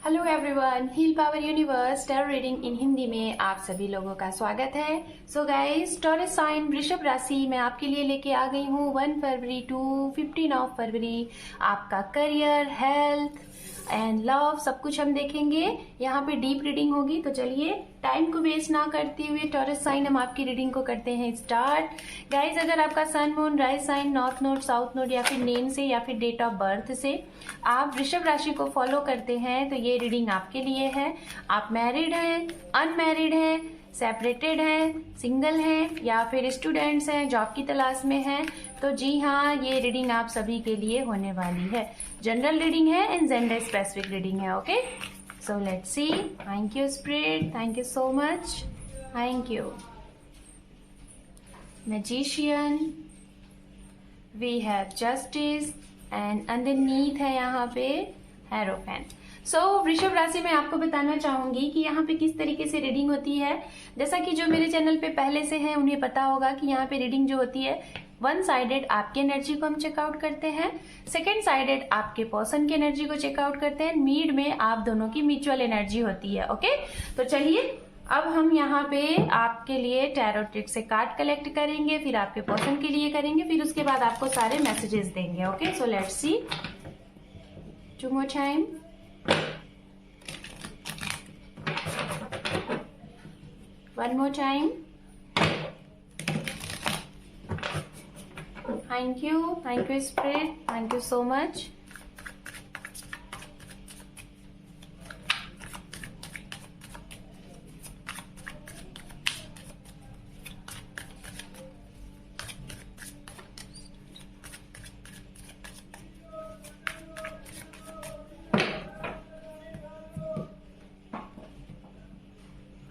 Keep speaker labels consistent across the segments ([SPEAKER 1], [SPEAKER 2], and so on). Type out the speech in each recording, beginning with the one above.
[SPEAKER 1] Hello everyone, heal power universe tarot reading in Hindi में आप सभी लोगों का स्वागत है। सो गाइस, टॉरस साइन वृषभ राशि मैं आपके लिए लेके आ गई हूँ 1 फरवरी टू 15 फरवरी। आपका करियर, हेल्थ एंड लव सब कुछ हम देखेंगे। यहाँ पे डीप रीडिंग होगी, तो चलिए टाइम को वेस्ट ना करते हुए टॉरस साइन हम आपकी रीडिंग को करते हैं स्टार्ट। गाइज, अगर आपका sun moon rise sign north node, south node या फिर नेम से या फिर डेट ऑफ बर्थ से आप वृषभ राशि को फॉलो करते हैं तो ये रीडिंग आपके लिए है। आप मैरिड हैं, अनमैरिड हैं, सेपरेटेड हैं, सिंगल हैं या फिर स्टूडेंट्स हैं, जॉब की तलाश में हैं, तो जी हाँ, ये रीडिंग आप सभी के लिए होने वाली है। जनरल रीडिंग है एंड जेंडर स्पेसिफिक रीडिंग है। Okay, so let's see. Thank you spirit, thank you so much, thank you. Magician, we have justice and underneath है यहाँ पे हेरोफेंट। सो वृषभ राशि में आपको बताना चाहूंगी कि यहाँ पे किस तरीके से रीडिंग होती है। जैसा कि जो मेरे चैनल पे पहले से हैं उन्हें पता होगा कि यहाँ पे रीडिंग जो होती है वन साइडेड आपकी एनर्जी को हम चेकआउट करते हैं, सेकेंड साइडेड आपके पर्सन की एनर्जी को चेकआउट करते हैं, मिड में आप दोनों की म्यूचुअल एनर्जी होती है। ओके, तो चलिए अब हम यहाँ पे आपके लिए टैरो ट्रिक से कार्ड कलेक्ट करेंगे, फिर आपके पर्सन के लिए करेंगे, फिर उसके बाद आपको सारे मैसेजेस देंगे। Okay, so let's see. Two more time. One more time. Thank you Spirit, thank you so much.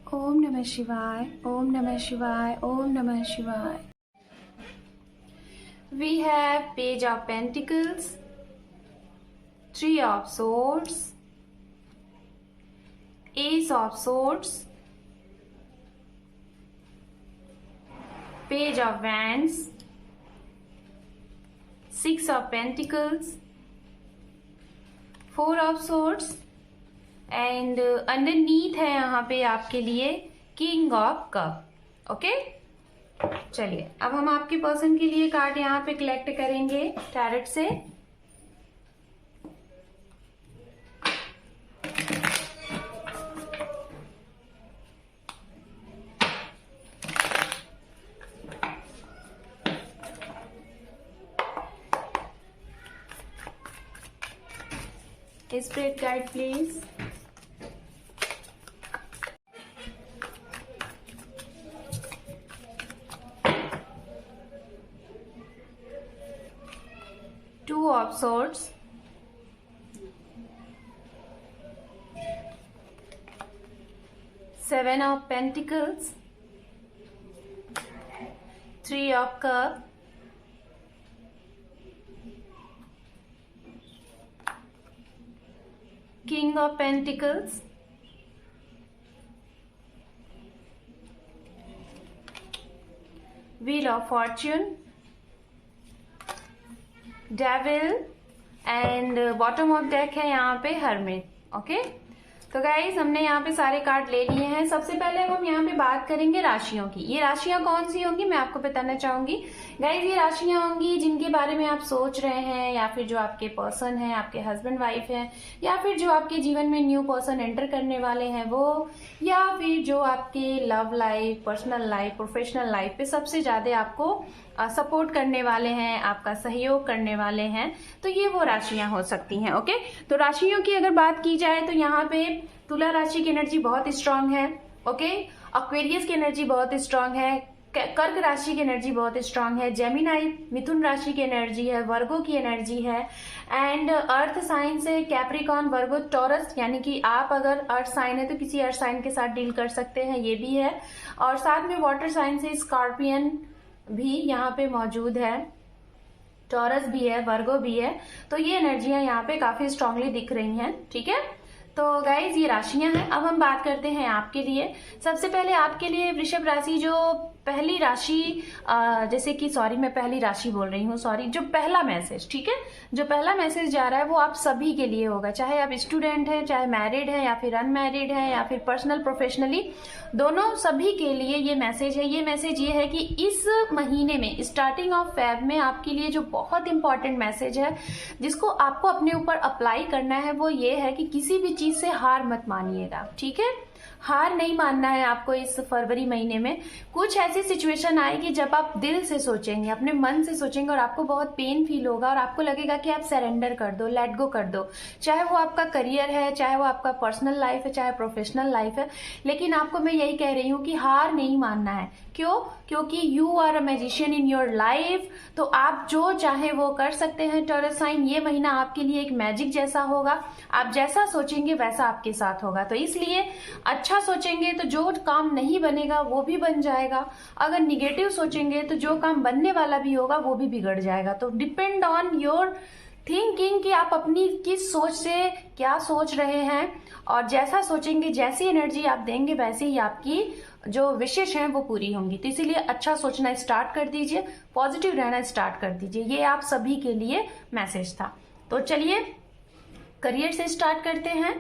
[SPEAKER 1] ओम नमः शिवाय, ओम नमः शिवाय, ओम नमः शिवाय। We have Page of Pentacles, Three of Swords, Ace of Swords, Page of Wands, Six of Pentacles, Four of Swords and underneath है यहाँ पे आपके लिए किंग ऑफ कप। ओके, चलिए अब हम आपके पर्सन के लिए कार्ड यहाँ पे कलेक्ट करेंगे टैरेट से। Spirit guide please. Two of Swords, Seven of Pentacles, Three of Cups, King of Pentacles, Wheel of Fortune, devil and bottom of deck है यहाँ पे हर्मिट। ओके, तो गाइज हमने यहाँ पे सारे कार्ड ले लिए हैं। सबसे पहले हम यहाँ पे बात करेंगे राशियों की। ये राशियां कौन सी होंगी मैं आपको बताना चाहूंगी। गाइज ये राशियां होंगी जिनके बारे में आप सोच रहे हैं, या फिर जो आपके पर्सन है, आपके हस्बैंड वाइफ है, या फिर जो आपके जीवन में न्यू पर्सन एंटर करने वाले हैं वो, या फिर जो आपके love life, personal life, professional life पे सबसे ज्यादा आपको सपोर्ट करने वाले हैं, आपका सहयोग करने वाले हैं, तो ये वो राशियां हो सकती हैं। ओके, तो राशियों की अगर बात की जाए तो यहाँ पे तुला राशि की एनर्जी बहुत स्ट्रांग है। ओके, एक्वेरियस की एनर्जी बहुत स्ट्रांग है, कर्क राशि की एनर्जी बहुत स्ट्रांग है, जेमिनाई मिथुन राशि की एनर्जी है, वर्गो की एनर्जी है, एंड अर्थ साइन से कैप्रिकॉन, वर्गो, टॉरस, यानी कि आप अगर अर्थ साइन है तो किसी अर्थ साइन के साथ डील कर सकते हैं, ये भी है। और साथ में वाटर साइन से स्कॉर्पियन भी यहाँ पे मौजूद है, टॉरस भी है, वर्गो भी है, तो ये एनर्जियां यहाँ पे काफी स्ट्रांगली दिख रही हैं। ठीक है, तो गाइज ये राशियां हैं। अब हम बात करते हैं आपके लिए। सबसे पहले आपके लिए वृषभ राशि, जो पहली राशि जैसे कि मैं पहली राशि बोल रही हूँ, जो पहला मैसेज, ठीक है, जो पहला मैसेज जा रहा है वो आप सभी के लिए होगा, चाहे आप स्टूडेंट हैं, चाहे मैरिड हैं, या फिर अनमैरिड हैं, या फिर पर्सनल प्रोफेशनली, दोनों सभी के लिए ये मैसेज है। ये मैसेज ये है कि इस महीने में स्टार्टिंग ऑफ फेब में आपके लिए जो बहुत इंपॉर्टेंट मैसेज है जिसको आपको अपने ऊपर अप्लाई करना है वो ये है कि किसी भी चीज से हार मत मानिएगा, ठीक है। हार नहीं मानना है आपको। इस फरवरी महीने में कुछ ऐसी सिचुएशन आएगी जब आप दिल से सोचेंगे, अपने मन से सोचेंगे और आपको बहुत पेन फील होगा और आपको लगेगा कि आप सरेंडर कर दो, लेट गो कर दो, चाहे वो आपका करियर है, चाहे वो आपका पर्सनल लाइफ है, चाहे प्रोफेशनल लाइफ है। लेकिन आपको मैं यही कह रही हूँ कि हार नहीं मानना है। क्यों? क्योंकि you are a magician in your life. तो आप जो चाहे वो कर सकते हैं टॉरस साइन। ये महीना आपके लिए एक मैजिक जैसा होगा। आप जैसा सोचेंगे वैसा आपके साथ होगा। तो इसलिए अच्छा सोचेंगे तो जो काम नहीं बनेगा वो भी बन जाएगा। अगर निगेटिव सोचेंगे तो जो काम बनने वाला भी होगा वो भी बिगड़ जाएगा। तो डिपेंड ऑन योर थिंकिंग कि आप अपनी किस सोच से क्या सोच रहे हैं, और जैसा सोचेंगे, जैसी एनर्जी आप देंगे, वैसे ही आपकी जो विशेष हैं वो पूरी होंगी। तो इसीलिए अच्छा सोचना स्टार्ट कर दीजिए, पॉजिटिव रहना स्टार्ट कर दीजिए। ये आप सभी के लिए मैसेज था। तो चलिए करियर से स्टार्ट करते हैं।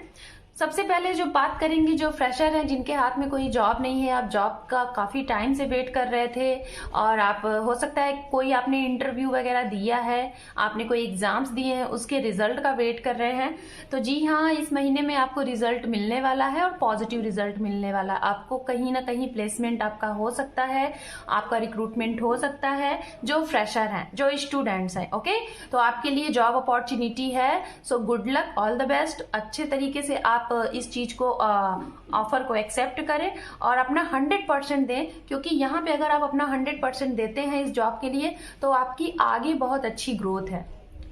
[SPEAKER 1] सबसे पहले जो बात करेंगे, जो फ्रेशर हैं, जिनके हाथ में कोई जॉब नहीं है, आप जॉब का काफी टाइम से वेट कर रहे थे और आप हो सकता है कोई आपने इंटरव्यू वगैरह दिया है, आपने कोई एग्जाम्स दिए हैं, उसके रिजल्ट का वेट कर रहे हैं। तो जी हाँ, इस महीने में आपको रिजल्ट मिलने वाला है और पॉजिटिव रिजल्ट मिलने वाला। आपको कहीं ना कहीं प्लेसमेंट आपका हो सकता है, आपका रिक्रूटमेंट हो सकता है। जो फ्रेशर हैं, जो स्टूडेंट्स हैं, ओके, तो आपके लिए जॉब अपॉर्चुनिटी है। So good luck, all the best. अच्छे तरीके से आप इस चीज को ऑफर को एक्सेप्ट करें और अपना 100% दें, क्योंकि यहाँ पे अगर आप अपना 100% देते हैं इस जॉब के लिए तो आपकी आगे बहुत अच्छी ग्रोथ है,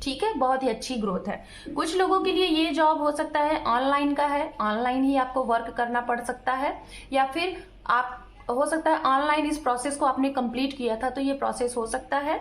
[SPEAKER 1] ठीक है, बहुत ही अच्छी ग्रोथ है। कुछ लोगों के लिए ये जॉब हो सकता है ऑनलाइन का है, ऑनलाइन ही आपको वर्क करना पड़ सकता है, या फिर आप हो सकता है ऑनलाइन इस प्रोसेस को आपने कंप्लीट किया था तो ये प्रोसेस हो सकता है।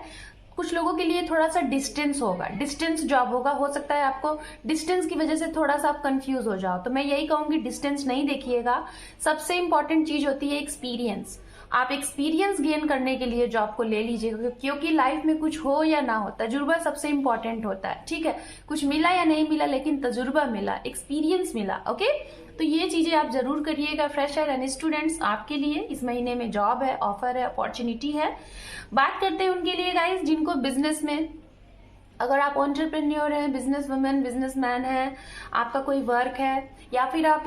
[SPEAKER 1] कुछ लोगों के लिए थोड़ा सा डिस्टेंस होगा, डिस्टेंस जॉब होगा। हो सकता है आपको डिस्टेंस की वजह से थोड़ा सा आप कंफ्यूज हो जाओ। तो मैं यही कहूंगी, डिस्टेंस नहीं देखिएगा। सबसे इंपॉर्टेंट चीज होती है एक्सपीरियंस। आप एक्सपीरियंस गेन करने के लिए जॉब को ले लीजिएगा, क्योंकि लाइफ में कुछ हो या ना हो, तजुर्बा सबसे इंपॉर्टेंट होता है, ठीक है। कुछ मिला या नहीं मिला, लेकिन तजुर्बा मिला, एक्सपीरियंस मिला, ओके। तो ये चीजें आप जरूर करिएगा। फ्रेशर एंड स्टूडेंट्स, आपके लिए इस महीने में जॉब है, ऑफर है, अपॉर्चुनिटी है। बात करते हैं उनके लिए गाइस जिनको बिजनेस में, अगर आप एंटरप्रेन्योर हैं, बिजनेस वुमेन, बिजनेसमैन हैं, आपका कोई वर्क है, या फिर आप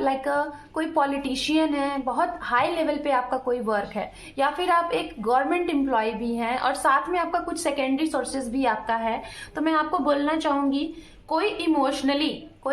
[SPEAKER 1] कोई पॉलिटिशियन है, बहुत हाई लेवल पे आपका कोई वर्क है, या फिर आप एक गवर्नमेंट एम्प्लॉय भी हैं और साथ में आपका कुछ सेकेंडरी सोर्सेज भी आपका है, तो मैं आपको बोलना चाहूंगी, कोई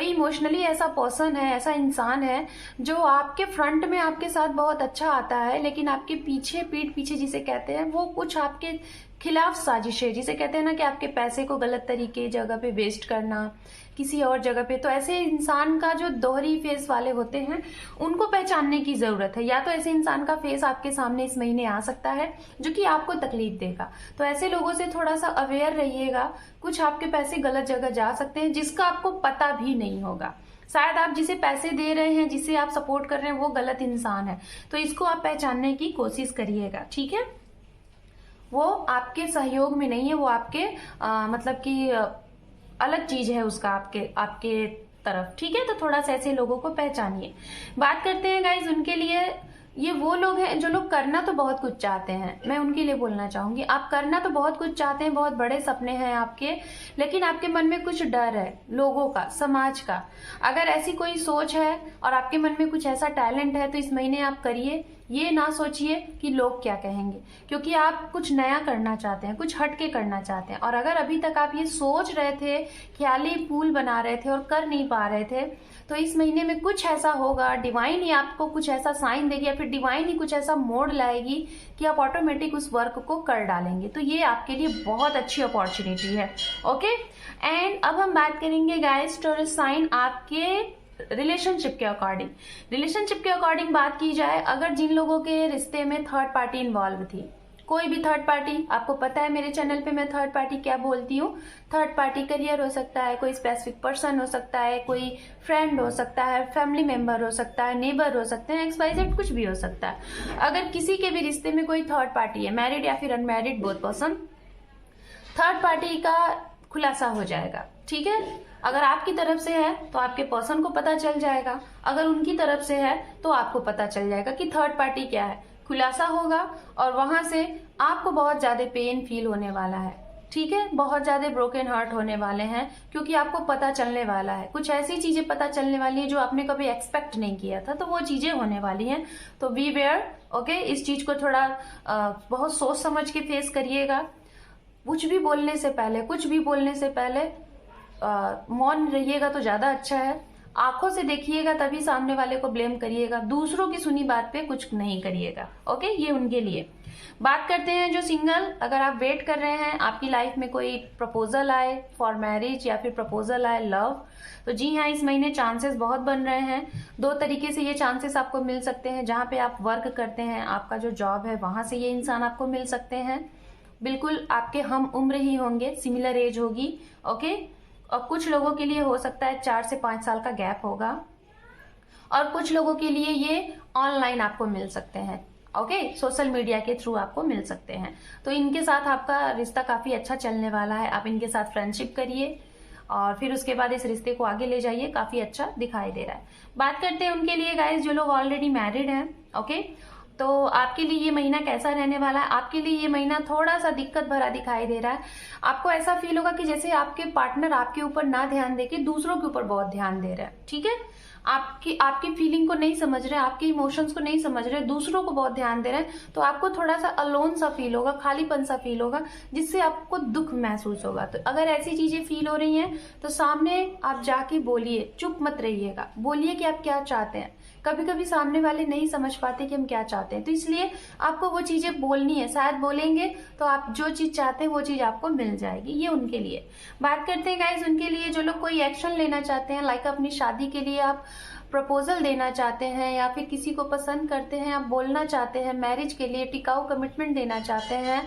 [SPEAKER 1] इमोशनली ऐसा पर्सन है, ऐसा इंसान है जो आपके फ्रंट में आपके साथ बहुत अच्छा आता है, लेकिन आपके पीछे, पीठ पीछे जिसे कहते हैं, वो कुछ आपके खिलाफ साजिशें, जिसे कहते हैं ना कि आपके पैसे को गलत तरीके जगह पे वेस्ट करना किसी और जगह पे। तो ऐसे इंसान का जो दोहरी फेस वाले होते हैं उनको पहचानने की जरूरत है। या तो ऐसे इंसान का फेस आपके सामने इस महीने आ सकता है जो कि आपको तकलीफ देगा, तो ऐसे लोगों से थोड़ा सा अवेयर रहिएगा। कुछ आपके पैसे गलत जगह जा सकते हैं जिसका आपको पता भी नहीं होगा। शायद आप जिसे पैसे दे रहे हैं, जिसे आप सपोर्ट कर रहे हैं, वो गलत इंसान है। तो इसको आप पहचानने की कोशिश करिएगा, ठीक है। वो आपके सहयोग में नहीं है, वो आपके मतलब कि अलग चीज है उसका आपके तरफ, ठीक है। तो थोड़ा सा ऐसे लोगों को पहचानिए। बात करते हैं गाइज उनके लिए। ये वो लोग हैं जो लोग करना तो बहुत कुछ चाहते हैं, मैं उनके लिए बोलना चाहूंगी। आप करना तो बहुत कुछ चाहते हैं, बहुत बड़े सपने हैं आपके, लेकिन आपके मन में कुछ डर है लोगों का, समाज का। अगर ऐसी कोई सोच है और आपके मन में कुछ ऐसा टैलेंट है तो इस महीने आप करिए। ये ना सोचिए कि लोग क्या कहेंगे, क्योंकि आप कुछ नया करना चाहते हैं, कुछ हटके करना चाहते हैं। और अगर अभी तक आप ये सोच रहे थे, ख्याली पुल बना रहे थे और कर नहीं पा रहे थे, तो इस महीने में कुछ ऐसा होगा, डिवाइन ही आपको कुछ ऐसा साइन देगी या फिर डिवाइन ही कुछ ऐसा मोड़ लाएगी कि आप ऑटोमेटिक उस वर्क को कर डालेंगे। तो ये आपके लिए बहुत अच्छी अपॉर्चुनिटी है, ओके। एंड अब हम बात करेंगे गाइस टॉरस साइन आपके रिलेशनशिप के अकॉर्डिंग बात की जाए, अगर जिन लोगों के रिश्ते में थर्ड पार्टी इन्वॉल्व थी, कोई भी थर्ड पार्टी, आपको पता है मेरे चैनल पे मैं थर्ड पार्टी क्या बोलती हूँ। थर्ड पार्टी करियर हो सकता है, कोई स्पेसिफिक पर्सन हो सकता है, कोई फ्रेंड हो सकता है, फैमिली मेंबर हो सकता है, नेबर हो सकते हैं, XYZ कुछ भी हो सकता है। अगर किसी के भी रिश्ते में कोई थर्ड पार्टी है, मैरिड या फिर unmarried both person, third party का खुलासा हो जाएगा। ठीक है, अगर आपकी तरफ से है तो आपके पर्सन को पता चल जाएगा, अगर उनकी तरफ से है तो आपको पता चल जाएगा कि थर्ड पार्टी क्या है, खुलासा होगा और वहां से आपको बहुत ज्यादा पेन फील होने वाला है। ठीक है, बहुत ज्यादा ब्रोकन हार्ट होने वाले हैं, क्योंकि आपको पता चलने वाला है, कुछ ऐसी चीजें पता चलने वाली है जो आपने कभी एक्सपेक्ट नहीं किया था, तो वो चीजें होने वाली हैं। तो बी वेयर, ओके। इस चीज को थोड़ा बहुत सोच समझ के फेस करिएगा। कुछ भी बोलने से पहले मौन रहिएगा तो ज्यादा अच्छा है। आंखों से देखिएगा तभी सामने वाले को ब्लेम करिएगा, दूसरों की सुनी बात पे कुछ नहीं करिएगा। ओके, ये उनके लिए। बात करते हैं जो सिंगल, अगर आप वेट कर रहे हैं आपकी लाइफ में कोई प्रपोजल आए फॉर मैरिज या फिर प्रपोजल आए लव, तो जी हाँ, इस महीने चांसेस बहुत बन रहे हैं। दो तरीके से ये चांसेस आपको मिल सकते हैं। जहाँ पे आप वर्क करते हैं, आपका जो जॉब है, वहां से ये इंसान आपको मिल सकते हैं। बिल्कुल आपके हम उम्र ही होंगे, सिमिलर एज होगी। ओके, और कुछ लोगों के लिए हो सकता है 4 से 5 साल का गैप होगा, और कुछ लोगों के लिए ये ऑनलाइन आपको मिल सकते हैं। ओके, सोशल मीडिया के थ्रू आपको मिल सकते हैं। तो इनके साथ आपका रिश्ता काफी अच्छा चलने वाला है। आप इनके साथ फ्रेंडशिप करिए और फिर उसके बाद इस रिश्ते को आगे ले जाइए, काफी अच्छा दिखाई दे रहा है। बात करते हैं उनके लिए गाइस जो लोग ऑलरेडी मैरिड हैं। ओके, तो आपके लिए ये महीना कैसा रहने वाला है? आपके लिए ये महीना थोड़ा सा दिक्कत भरा दिखाई दे रहा है। आपको ऐसा फील होगा कि जैसे आपके पार्टनर आपके ऊपर ना ध्यान देके दूसरों के ऊपर बहुत ध्यान दे रहा है। ठीक है, आपकी फीलिंग को नहीं समझ रहे, आपके इमोशंस को नहीं समझ रहे, दूसरों को बहुत ध्यान दे रहे हैं, तो आपको थोड़ा सा अलोन सा फील होगा, खालीपन सा फील होगा, जिससे आपको दुख महसूस होगा। तो अगर ऐसी चीजें फील हो रही हैं तो सामने आप जाके बोलिए, चुप मत रहिएगा, बोलिए कि आप क्या चाहते हैं। कभी कभी सामने वाले नहीं समझ पाते कि हम क्या चाहते हैं, तो इसलिए आपको वो चीजें बोलनी है। शायद बोलेंगे तो आप जो चीज चाहते हैं वो चीज आपको मिल जाएगी। ये उनके लिए। बात करते हैं गाइस उनके लिए जो लोग कोई एक्शन लेना चाहते हैं, लाइक अपनी शादी के लिए आप प्रपोजल देना चाहते हैं, या फिर किसी को पसंद करते हैं, आप बोलना चाहते हैं, मैरिज के लिए टिकाऊ कमिटमेंट देना चाहते हैं,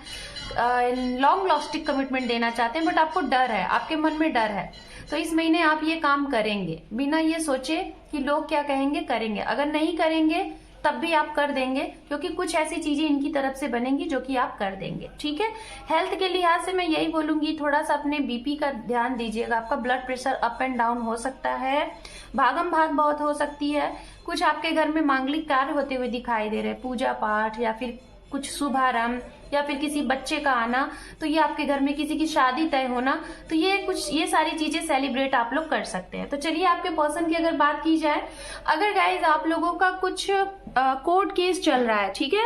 [SPEAKER 1] लॉन्ग लास्टिंग कमिटमेंट देना चाहते हैं, बट आपको डर है, आपके मन में डर है, तो इस महीने आप ये काम करेंगे बिना ये सोचे कि लोग क्या कहेंगे, करेंगे। अगर नहीं करेंगे तब भी आप कर देंगे, क्योंकि कुछ ऐसी चीजें इनकी तरफ से बनेंगी जो कि आप कर देंगे। ठीक है, हेल्थ के लिहाज से मैं यही बोलूंगी, थोड़ा सा अपने बीपी का ध्यान दीजिएगा। आपका blood pressure up and down हो सकता है, भागम भाग बहुत हो सकती है। कुछ आपके घर में मांगलिक कार्य होते हुए दिखाई दे रहे हैं, पूजा पाठ या फिर कुछ शुभारंभ या फिर किसी बच्चे का आना, तो ये आपके घर में किसी की शादी तय होना, तो ये सारी चीजें सेलिब्रेट आप लोग कर सकते हैं। तो चलिए आपके पर्सन की अगर बात की जाए, अगर गाइज आप लोगों का कुछ कोर्ट केस चल रहा है, ठीक है,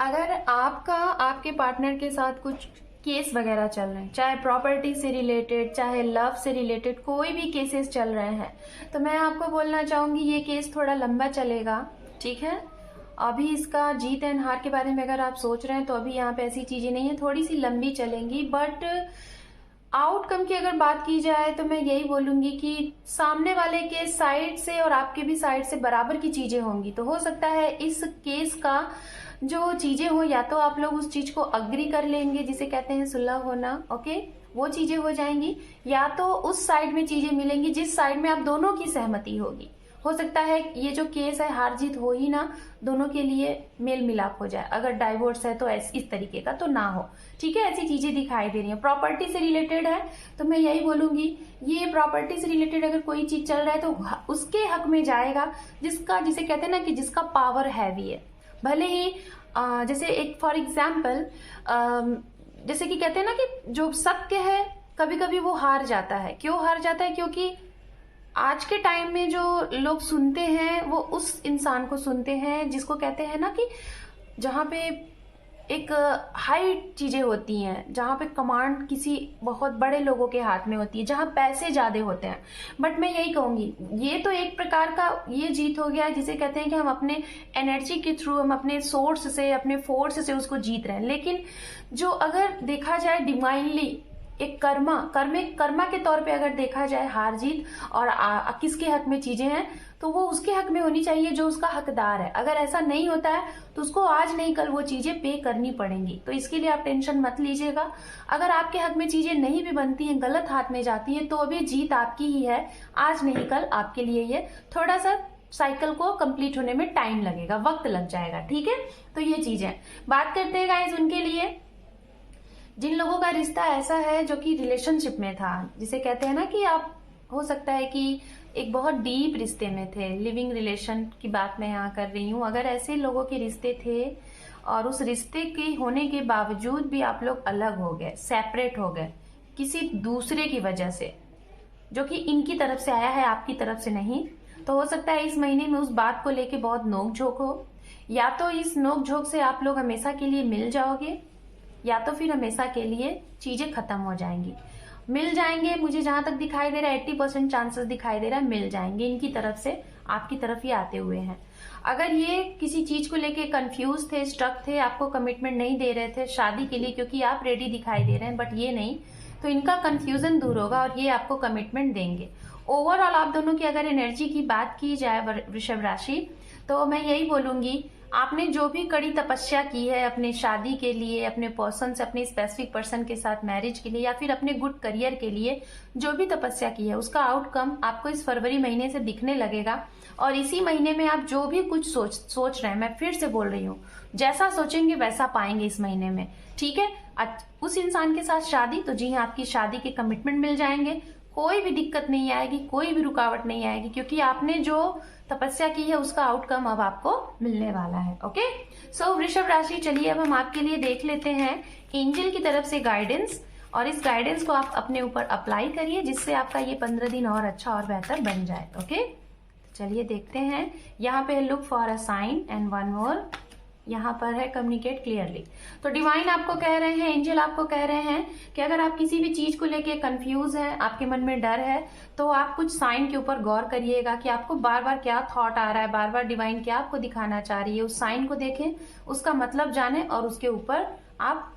[SPEAKER 1] अगर आपके पार्टनर के साथ कुछ केस वगैरह चल रहे हैं, चाहे प्रॉपर्टी से रिलेटेड, चाहे लव से रिलेटेड, कोई भी केसेस चल रहे हैं, तो मैं आपको बोलना चाहूंगी ये केस थोड़ा लंबा चलेगा। ठीक है, अभी इसका जीत एंड हार के बारे में अगर आप सोच रहे हैं तो अभी यहाँ पे ऐसी चीजें नहीं है, थोड़ी सी लंबी चलेंगी। बट आउटकम की अगर बात की जाए तो मैं यही बोलूंगी कि सामने वाले के साइड से और आपके भी साइड से बराबर की चीजें होंगी। तो हो सकता है इस केस का जो चीजें हो, या तो आप लोग उस चीज को अग्री कर लेंगे जिसे कहते हैं सुलह होना, ओके, वो चीजें हो जाएंगी, या तो उस साइड में चीजें मिलेंगी जिस साइड में आप दोनों की सहमति होगी। हो सकता है ये जो केस है हार जीत हो ही ना, दोनों के लिए मेल मिलाप हो जाए। अगर डाइवोर्स है तो इस तरीके का तो ना हो। ठीक है, ऐसी चीजें दिखाई दे रही हैं। प्रॉपर्टी से रिलेटेड है तो मैं यही बोलूंगी, ये प्रॉपर्टी से रिलेटेड अगर कोई चीज चल रहा है तो उसके हक में जाएगा जिसे कहते हैं ना कि जिसका पावर हैवी है। भले ही जैसे एक फॉर एग्जाम्पल जैसे कि कहते हैं ना कि जो सत्य है कभी कभी वो हार जाता है। क्यों हार जाता है? क्योंकि आज के टाइम में जो लोग सुनते हैं वो उस इंसान को सुनते हैं जिसको कहते हैं ना कि जहाँ पे एक हाई चीजें होती हैं, जहाँ पे कमांड किसी बहुत बड़े लोगों के हाथ में होती है, जहाँ पैसे ज्यादा होते हैं। बट मैं यही कहूंगी, ये तो एक प्रकार का ये जीत हो गया जिसे कहते हैं कि हम अपने एनर्जी के थ्रू, हम अपने सोर्स से, अपने फोर्स से उसको जीत रहे हैं। लेकिन जो अगर देखा जाए डिवाइनली एक कर्मा के तौर पे अगर देखा जाए हार जीत और किसके हक में चीजें हैं, तो वो उसके हक में होनी चाहिए जो उसका हकदार है। अगर ऐसा नहीं होता है तो उसको आज नहीं कल वो चीजें पे करनी पड़ेंगी। तो इसके लिए आप टेंशन मत लीजिएगा। अगर आपके हक में चीजें नहीं भी बनती हैं, गलत हाथ में जाती है, तो अभी जीत आपकी ही है, आज नहीं कल आपके लिए ये थोड़ा सा साइकिल को कंप्लीट होने में टाइम लगेगा, वक्त लग जाएगा, ठीक है। तो ये चीज है। बात करते हैं गाइस उनके लिए जिन लोगों का रिश्ता ऐसा है जो कि रिलेशनशिप में था, जिसे कहते हैं ना कि आप हो सकता है कि एक बहुत डीप रिश्ते में थे, लिविंग रिलेशन की बात मैं यहाँ कर रही हूँ। अगर ऐसे लोगों के रिश्ते थे और उस रिश्ते के होने के बावजूद भी आप लोग अलग हो गए, सेपरेट हो गए किसी दूसरे की वजह से, जो कि इनकी तरफ से आया है, आपकी तरफ से नहीं, तो हो सकता है इस महीने में उस बात को लेके बहुत नोक झोंक हो, या तो इस नोक झोंक से आप लोग हमेशा के लिए मिल जाओगे, या तो फिर हमेशा के लिए चीजें खत्म हो जाएंगी। मिल जाएंगे, मुझे जहां तक दिखाई दे रहा है 80% चांसेस दिखाई दे रहा है मिल जाएंगे, इनकी तरफ से आपकी तरफ ही आते हुए हैं। अगर ये किसी चीज को लेके कंफ्यूज थे, स्ट्रक थे, आपको कमिटमेंट नहीं दे रहे थे शादी के लिए, क्योंकि आप रेडी दिखाई दे रहे हैं बट ये नहीं, तो इनका कंफ्यूजन दूर होगा और ये आपको कमिटमेंट देंगे। ओवरऑल आप दोनों की अगर एनर्जी की बात की जाए वृषभ राशि, तो मैं यही बोलूंगी, आपने जो भी कड़ी तपस्या की है अपने शादी के लिए, अपने पर्सन से, अपने स्पेसिफिक पर्सन के साथ मैरिज के लिए, या फिर अपने गुड करियर के लिए जो भी तपस्या की है, उसका आउटकम आपको इस फरवरी महीने से दिखने लगेगा। और इसी महीने में आप जो भी कुछ सोच रहे हैं, मैं फिर से बोल रही हूँ, जैसा सोचेंगे वैसा पाएंगे इस महीने में, ठीक है। उस इंसान के साथ शादी, तो जी हाँ, आपकी शादी के कमिटमेंट मिल जाएंगे, कोई भी दिक्कत नहीं आएगी, कोई भी रुकावट नहीं आएगी, क्योंकि आपने जो तपस्या की है उसका आउटकम अब आपको मिलने वाला है। ओके, सो वृषभ राशि, चलिए अब हम आपके लिए देख लेते हैं एंजल की तरफ से गाइडेंस, और इस गाइडेंस को आप अपने ऊपर अप्लाई करिए, जिससे आपका ये 15 दिन और अच्छा और बेहतर बन जाए। ओके, चलिए देखते हैं। यहाँ पे look for a sign and one more, यहाँ पर है कम्युनिकेट क्लियरली। तो डिवाइन आपको कह रहे हैं, एंजल आपको कह रहे हैं कि अगर आप किसी भी चीज को लेके कंफ्यूज हैं, आपके मन में डर है, तो आप कुछ साइन के ऊपर गौर करिएगा कि आपको बार बार क्या थॉट आ रहा है, बार बार डिवाइन क्या आपको दिखाना चाह रही है। उस साइन को देखें, उसका मतलब जाने और उसके ऊपर आप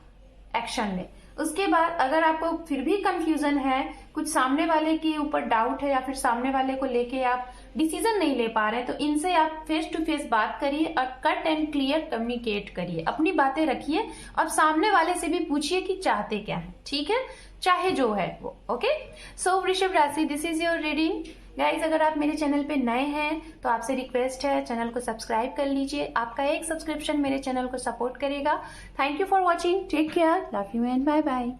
[SPEAKER 1] एक्शन लें। उसके बाद अगर आपको फिर भी कंफ्यूजन है, कुछ सामने वाले के ऊपर डाउट है, या फिर सामने वाले को लेके आप डिसीजन नहीं ले पा रहे हैं, तो इनसे आप फेस टू फेस बात करिए और कट एंड क्लियर कम्युनिकेट करिए, अपनी बातें रखिए और सामने वाले से भी पूछिए कि चाहते क्या है, ठीक है, चाहे जो है वो। ओके, सो वृषभ राशि, this is your reading guys. अगर आप मेरे चैनल पे नए हैं तो आपसे रिक्वेस्ट है चैनल को सब्सक्राइब कर लीजिए, आपका एक सब्सक्रिप्शन मेरे चैनल को सपोर्ट करेगा। Thank you for watching, take care, love you and bye bye.